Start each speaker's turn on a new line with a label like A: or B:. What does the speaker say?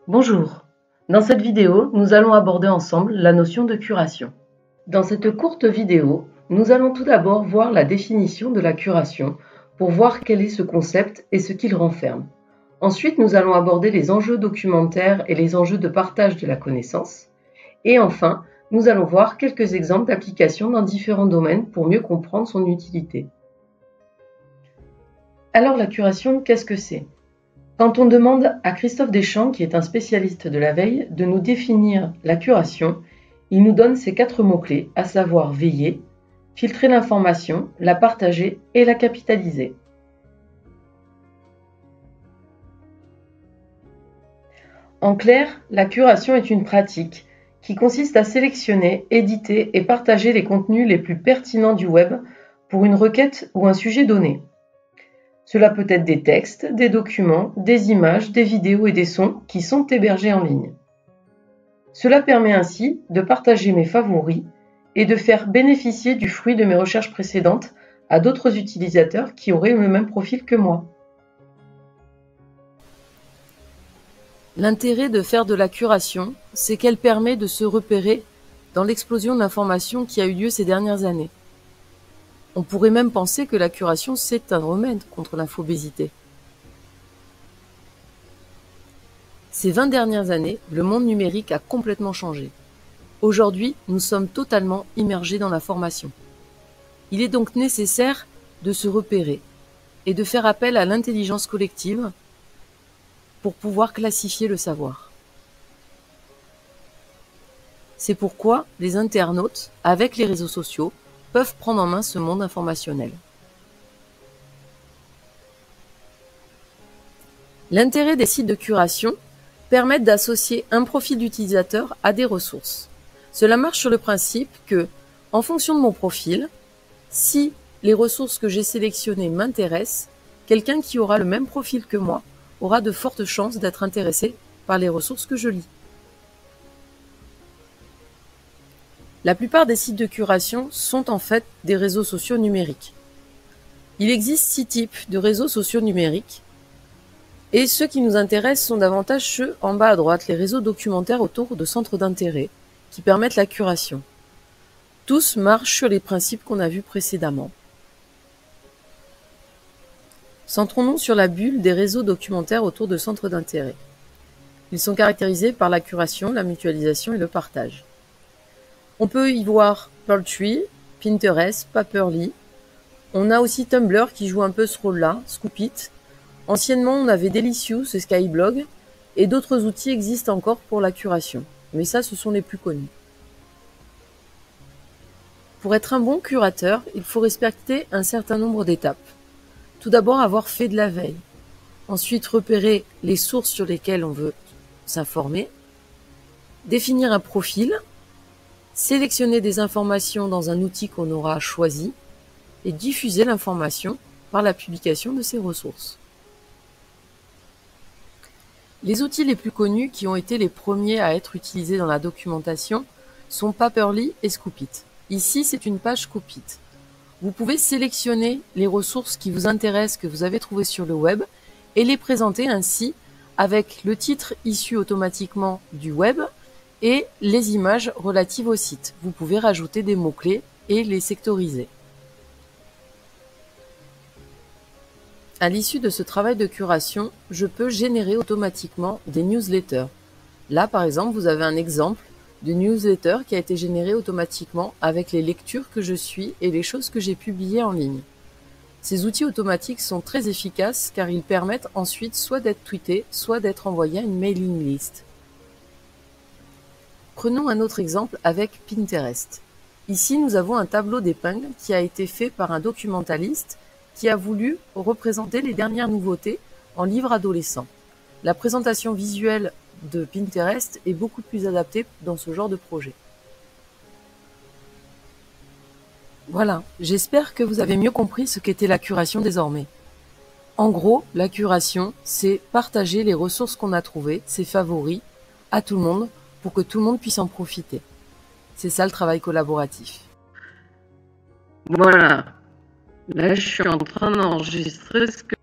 A: Bonjour, dans cette vidéo, nous allons aborder ensemble la notion de curation. Dans cette courte vidéo, nous allons tout d'abord voir la définition de la curation pour voir quel est ce concept et ce qu'il renferme. Ensuite, nous allons aborder les enjeux documentaires et les enjeux de partage de la connaissance. Et enfin, nous allons voir quelques exemples d'applications dans différents domaines pour mieux comprendre son utilité. Alors la curation, qu'est-ce que c'est ? Quand on demande à Christophe Deschamps, qui est un spécialiste de la veille, de nous définir la curation, il nous donne ces 4 mots-clés, à savoir veiller, filtrer l'information, la partager et la capitaliser. En clair, la curation est une pratique qui consiste à sélectionner, éditer et partager les contenus les plus pertinents du web pour une requête ou un sujet donné. Cela peut être des textes, des documents, des images, des vidéos et des sons qui sont hébergés en ligne. Cela permet ainsi de partager mes favoris et de faire bénéficier du fruit de mes recherches précédentes à d'autres utilisateurs qui auraient le même profil que moi.
B: L'intérêt de faire de la curation, c'est qu'elle permet de se repérer dans l'explosion d'informations qui a eu lieu ces dernières années. On pourrait même penser que la curation, c'est un remède contre l'infobésité. Ces 20 dernières années, le monde numérique a complètement changé. Aujourd'hui, nous sommes totalement immergés dans l'information. Il est donc nécessaire de se repérer et de faire appel à l'intelligence collective pour pouvoir classifier le savoir. C'est pourquoi les internautes, avec les réseaux sociaux, peuvent prendre en main ce monde informationnel. L'intérêt des sites de curation permet d'associer un profil d'utilisateur à des ressources. Cela marche sur le principe que, en fonction de mon profil, si les ressources que j'ai sélectionnées m'intéressent, quelqu'un qui aura le même profil que moi aura de fortes chances d'être intéressé par les ressources que je lis. La plupart des sites de curation sont en fait des réseaux sociaux numériques. Il existe 6 types de réseaux sociaux numériques et ceux qui nous intéressent sont davantage ceux en bas à droite, les réseaux documentaires autour de centres d'intérêt qui permettent la curation. Tous marchent sur les principes qu'on a vus précédemment. Centrons-nous sur la bulle des réseaux documentaires autour de centres d'intérêt. Ils sont caractérisés par la curation, la mutualisation et le partage. On peut y voir Pearltree, Pinterest, Paperly. On a aussi Tumblr qui joue un peu ce rôle-là, Scoopit. Anciennement, on avait Delicious et Skyblog, et d'autres outils existent encore pour la curation. Mais ça, ce sont les plus connus. Pour être un bon curateur, il faut respecter un certain nombre d'étapes. Tout d'abord, avoir fait de la veille. Ensuite, repérer les sources sur lesquelles on veut s'informer. Définir un profil. Sélectionner des informations dans un outil qu'on aura choisi et diffuser l'information par la publication de ces ressources. Les outils les plus connus qui ont été les premiers à être utilisés dans la documentation sont Paperly et Scoopit. Ici, c'est une page Scoopit. Vous pouvez sélectionner les ressources qui vous intéressent, que vous avez trouvées sur le web, et les présenter ainsi avec le titre issu automatiquement du web et les images relatives au site. Vous pouvez rajouter des mots-clés et les sectoriser. À l'issue de ce travail de curation, je peux générer automatiquement des newsletters. Là, par exemple, vous avez un exemple de newsletter qui a été généré automatiquement avec les lectures que je suis et les choses que j'ai publiées en ligne. Ces outils automatiques sont très efficaces car ils permettent ensuite soit d'être tweetés, soit d'être envoyés à une mailing list. Prenons un autre exemple avec Pinterest. Ici, nous avons un tableau d'épingles qui a été fait par un documentaliste qui a voulu représenter les dernières nouveautés en livres adolescents. La présentation visuelle de Pinterest est beaucoup plus adaptée dans ce genre de projet. Voilà, j'espère que vous avez mieux compris ce qu'était la curation désormais. En gros, la curation, c'est partager les ressources qu'on a trouvées, ses favoris, à tout le monde, pour que tout le monde puisse en profiter. C'est ça le travail collaboratif.
A: Voilà. Là, je suis en train d'enregistrer ce que